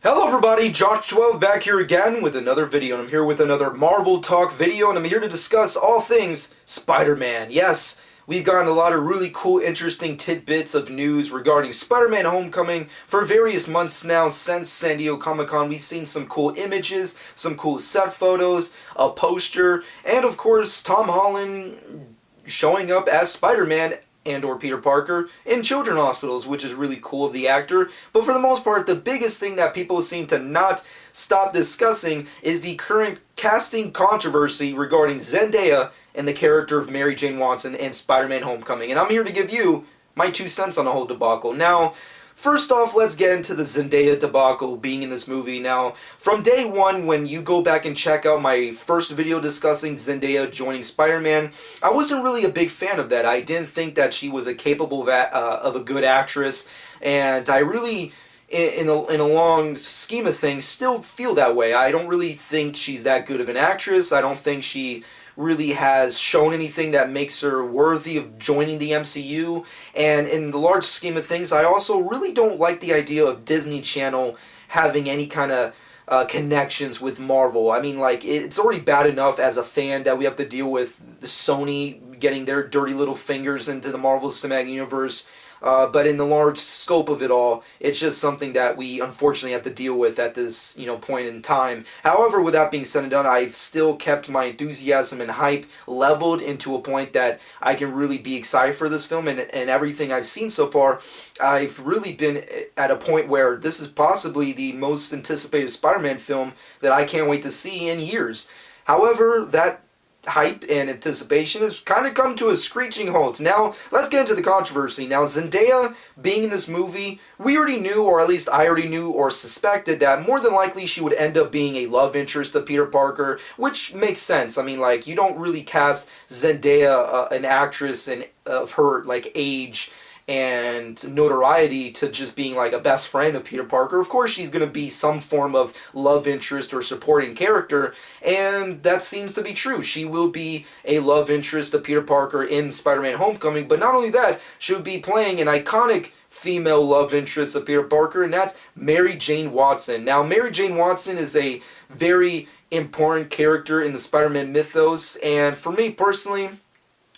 Hello everybody, Josh12 back here again with another video, and I'm here with another Marvel Talk video, and I'm here to discuss all things Spider-Man. Yes, we've gotten a lot of really cool, interesting tidbits of news regarding Spider-Man Homecoming for various months now since San Diego Comic-Con. We've seen some cool images, some cool set photos, a poster, and of course Tom Holland showing up as Spider-Man and or Peter Parker in children's hospitals, which is really cool of the actor. But for the most part, the biggest thing that people seem to not stop discussing is the current casting controversy regarding Zendaya and the character of Mary Jane Watson in Spider-Man Homecoming. And I'm here to give you my 2 cents on the whole debacle. Now, first off, let's get into the Zendaya debacle being in this movie. Now, from day one, when you go back and check out my first video discussing Zendaya joining Spider-Man, I wasn't really a big fan of that. I didn't think that she was a capable of a good actress, and I really, in a long scheme of things, still feel that way. I don't really think she's that good of an actress. I don't think she really has shown anything that makes her worthy of joining the MCU, and in the large scheme of things, I also really don't like the idea of Disney Channel having any kind of connections with Marvel. I mean, like, it's already bad enough as a fan that we have to deal with the Sony getting their dirty little fingers into the Marvel Cinematic Universe. But in the large scope of it all, it's just something that we unfortunately have to deal with at this, point in time. However, with that being said and done, I've still kept my enthusiasm and hype leveled into a point that I can really be excited for this film, and everything I've seen so far, I've really been at a point where this is possibly the most anticipated Spider-Man film that I can't wait to see in years. However, that hype and anticipation has kind of come to a screeching halt. Now, let's get into the controversy. Now, Zendaya being in this movie, we already knew, or at least I already knew or suspected, that more than likely she would end up being a love interest of Peter Parker, which makes sense. I mean, like, you don't really cast Zendaya, an actress and of her, like, age and notoriety, to just being like a best friend of Peter Parker. Of course she's going to be some form of love interest or supporting character, and that seems to be true. She will be a love interest of Peter Parker in Spider-Man Homecoming, but not only that, she'll be playing an iconic female love interest of Peter Parker, and that's Mary Jane Watson. Now, Mary Jane Watson is a very important character in the Spider-Man mythos, and for me personally,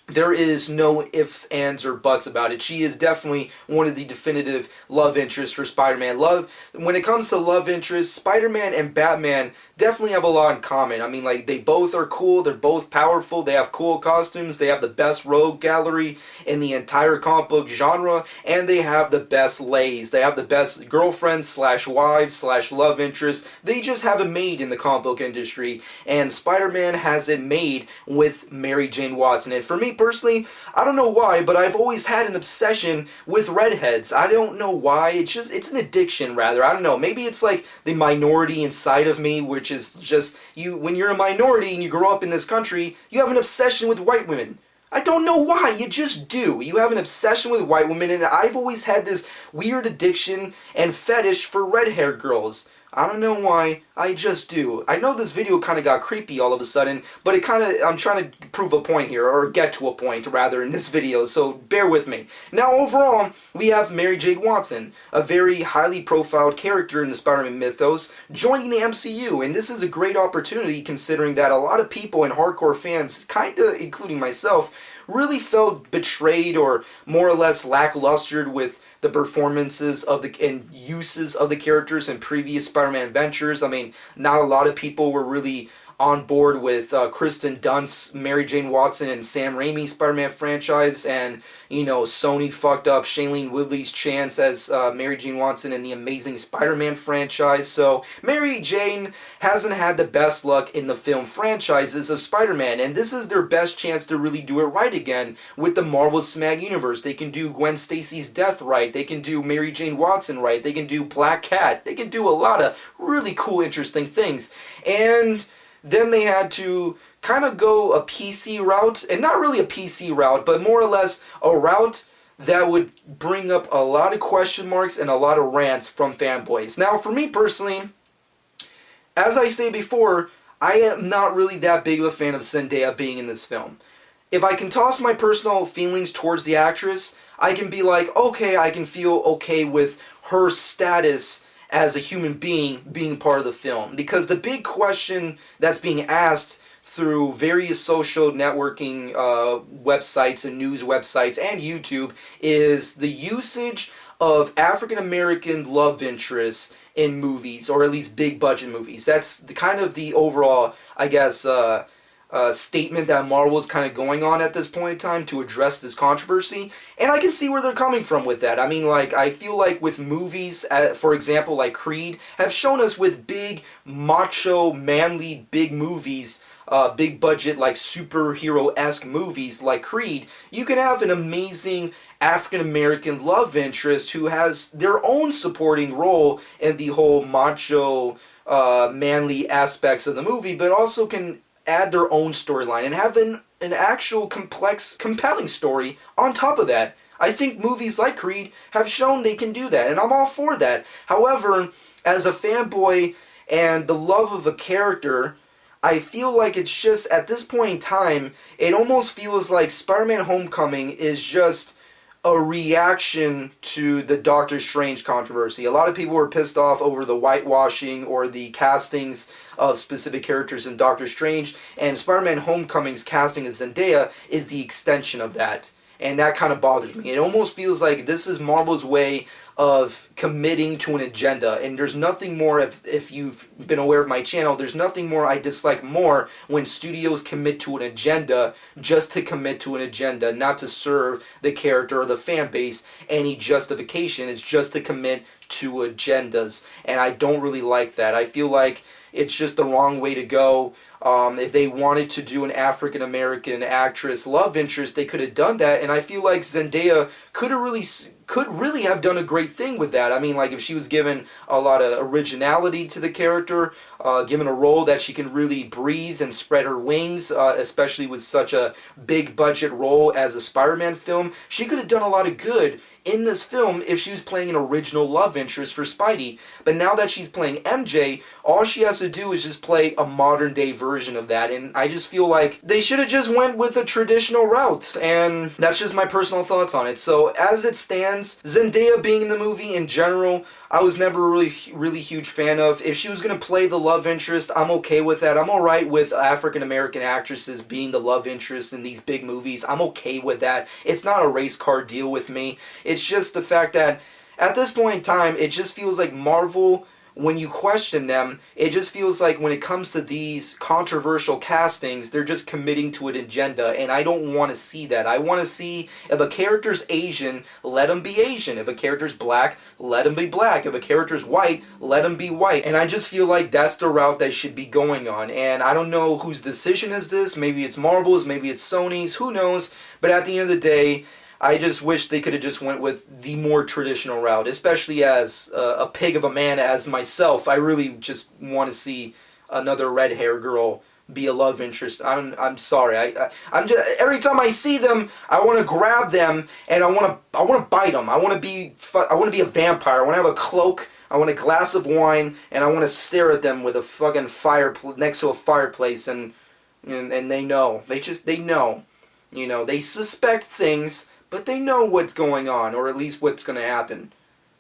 there is no ifs, ands, or buts about it. She is definitely one of the definitive love interests for Spider-Man. When it comes to love interests, Spider-Man and Batman definitely have a lot in common. I mean, like, they both are cool, they're both powerful, they have cool costumes, they have the best rogue gallery in the entire comic book genre, and they have the best lays. They have the best girlfriends slash wives slash love interests. They just have it made in the comic book industry, and Spider-Man has it made with Mary Jane Watson. And for me personally, I don't know why, but I've always had an obsession with redheads. I don't know why. It's an addiction, rather. I don't know. Maybe it's like the minority inside of me, which is just, when you're a minority and you grow up in this country, you have an obsession with white women. I don't know why, you just do. You have an obsession with white women, and I've always had this weird addiction and fetish for red-haired girls. I don't know why, I just do. I know this video kind of got creepy all of a sudden, but I'm trying to prove a point here, or get to a point, rather, in this video, so bear with me. Now, overall, we have Mary Jane Watson, a very highly profiled character in the Spider-Man mythos, joining the MCU, and this is a great opportunity considering that a lot of people and hardcore fans, kinda including myself, really felt betrayed or more or less lacklustered with the performances of and uses of the characters in previous Spider-Man adventures. I mean, not a lot of people were really on board with Kristen Dunst's Mary Jane Watson and Sam Raimi's Spider-Man franchise, and, Sony fucked up Shailene Woodley's chance as Mary Jane Watson in the Amazing Spider-Man franchise. So Mary Jane hasn't had the best luck in the film franchises of Spider-Man, and this is their best chance to really do it right again with the Marvel Cinematic Universe. They can do Gwen Stacy's death right, they can do Mary Jane Watson right, they can do Black Cat, they can do a lot of really cool, interesting things. And then they had to kind of go a PC route, and not really a PC route, but more or less a route that would bring up a lot of question marks and a lot of rants from fanboys. Now, for me personally, as I stated before, I am not really that big of a fan of Zendaya being in this film. If I can toss my personal feelings towards the actress, I can be like, okay, I can feel okay with her status as a human being part of the film. Because the big question that's being asked through various social networking websites and news websites and YouTube is the usage of African American love interests in movies, or at least big budget movies. That's the kind of the overall, I guess, statement that Marvel is kind of going on at this point in time to address this controversy, and I can see where they're coming from with that. I mean, like, I feel like with movies, for example, like Creed, have shown us with big, macho, manly, big movies, big budget, like superhero-esque movies like Creed, you can have an amazing African-American love interest who has their own supporting role in the whole macho, manly aspects of the movie, but also can add their own storyline and have an actual complex, compelling story on top of that. I think movies like Creed have shown they can do that, and I'm all for that. However, as a fanboy and the love of a character, I feel like it's just, at this point in time, it almost feels like Spider-Man Homecoming is just a reaction to the Doctor Strange controversy. A lot of people were pissed off over the whitewashing or the castings of specific characters in Doctor Strange, and Spider-Man Homecoming's casting of Zendaya is the extension of that. And that kind of bothers me. It almost feels like this is Marvel's way of committing to an agenda. And there's nothing more, if you've been aware of my channel, there's nothing more I dislike more when studios commit to an agenda just to commit to an agenda, not to serve the character or the fan base any justification. It's just to commit to agendas. And I don't really like that. I feel like it's just the wrong way to go. If they wanted to do an African American actress love interest, they could have done that, and I feel like Zendaya could really have done a great thing with that. I mean, like, if she was given a lot of originality to the character, given a role that she can really breathe and spread her wings, especially with such a big budget role as a Spider-Man film, she could have done a lot of good in this film if she was playing an original love interest for Spidey. But now that she's playing MJ, all she has to do is just play a modern day version of that, and I just feel like they should have just went with a traditional route, and that's just my personal thoughts on it. So as it stands, Zendaya being in the movie in general, I was never really huge fan of. If she was going to play the love interest, I'm okay with that. I'm alright with African American actresses being the love interest in these big movies. I'm okay with that. It's not a race car deal with me. It's just the fact that at this point in time, it just feels like Marvel, when you question them, it just feels like when it comes to these controversial castings, they're just committing to an agenda, and I don't want to see that. I want to see, if a character's Asian, let him be Asian. If a character's black, let him be black. If a character's white, let him be white. And I just feel like that's the route they should be going on, and I don't know whose decision is this. Maybe it's Marvel's, maybe it's Sony's, who knows, but at the end of the day, I just wish they could have just went with the more traditional route, especially as a pig of a man as myself. I really just want to see another red hair girl be a love interest. I'm sorry. I'm just, every time I see them, I want to grab them and I want to bite them. I want to be a vampire. I want to have a cloak. I want a glass of wine, and I want to stare at them with a fucking fire next to a fireplace, and they know. They know. You know, they suspect things, but they know what's going on, or at least what's going to happen.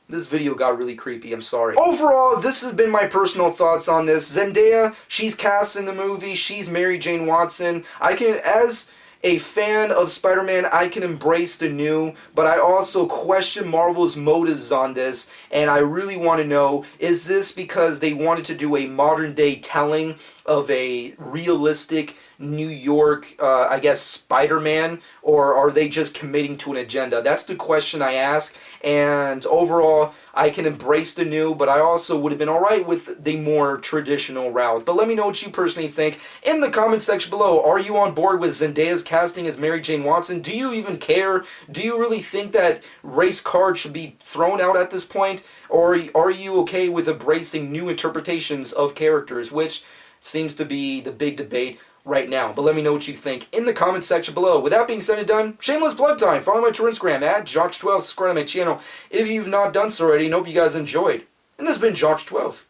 This video got really creepy, I'm sorry. Overall, this has been my personal thoughts on this. Zendaya, she's cast in the movie, she's Mary Jane Watson. As a fan of Spider-Man, I can embrace the new, but I also question Marvel's motives on this, and I really want to know, is this because they wanted to do a modern day telling of a realistic New York, I guess, Spider-Man, or are they just committing to an agenda? That's the question I ask, and overall, I can embrace the new, but I also would have been alright with the more traditional route. But let me know what you personally think in the comment section below. Are you on board with Zendaya's casting as Mary Jane Watson? Do you even care? Do you really think that race cards should be thrown out at this point? Or are you okay with embracing new interpretations of characters, which seems to be the big debate right now? But let me know what you think in the comment section below. With that being said and done, shameless plug time. Follow my Twitter Instagram at Josh12. Subscribe to my channel if you've not done so already, and hope you guys enjoyed. And this has been Josh12.